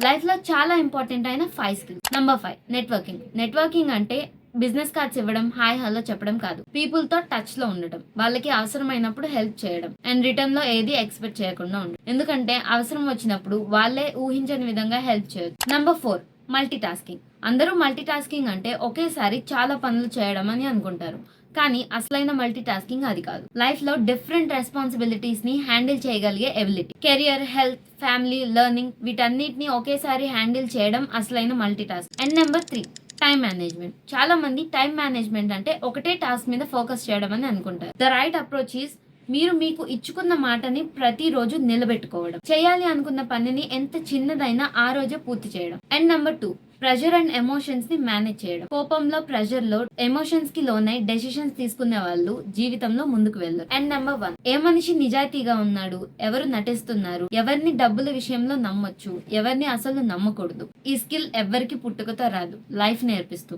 Life లో చాలా important అయిన 5 స్కిల్స్. Number 5 networking. నెట్వర్కింగ్ అంటే బిజినెస్ కార్డ్స్ ఇవ్వడం, హాయ్ హలో చెప్పడం కాదు. పీపుల్ తో టచ్ లో ఉండటం, వాళ్ళకి అవసరమైనప్పుడు హెల్ప్ చేయడం అండ్ రిటర్న్ లో ఏది ఎక్స్పెక్ట్ చేయకుండా ఉండడం. ఎందుకంటే అవసరం వచ్చినప్పుడు వాళ్ళే ఊహించని విధంగా హెల్ప్ చేయొచ్చు. Number 4 multi tasking. అందరూ మల్టీ టాస్కింగ్ అంటే ఒకేసారి చాలా పనులు చేయడం అని అనుకుంటారు, కానీ అసలైన మల్టీ టాస్కింగ్ అది కాదు. లైఫ్ లో డిఫరెంట్ రెస్పాన్సిబిలిటీస్ ని హ్యాండిల్ చేయగలిగే ability. Career, health, family, learning వీటన్నిటిని ఒకేసారి హ్యాండిల్ చేయడం అసలైన multi task. And number 3 time management. చాలా మంది టైం మేనేజ్మెంట్ అంటే ఒకటే టాస్క్ మీద ఫోకస్ చేయడం అని అనుకుంటారు. ద రైట్ అప్రోచ్ ఈస్ మీరు మీకు ఇచ్చుకున్న మాటని ప్రతిరోజు నిలబెట్టుకోవడం, చేయాలి అనుకున్న పనిని ఎంత చిన్నదైనా ఆ రోజే పూర్తి చేయడం. And number 2 pressure and emotions ని మేనేజ్ చేయడం. కోపంలో, ప్రెషర్ లో, ఎమోషన్స్ కి లోనై డెసిషన్స్ తీసుకునే వాళ్ళు జీవితంలో ముందుకు వెళ్ళరు. అండ్ నెంబర్ 1 ఏ మనిషి నిజాయితీగా ఉన్నాడు, ఎవరు నటిస్తున్నారు, ఎవరిని డబ్బుల విషయంలో నమ్మొచ్చు, ఎవరిని అసలు నమ్మకూడదు. ఈ స్కిల్ ఎవరికి పుట్టుకతో రాదు, లైఫ్ నేర్పిస్తుంది.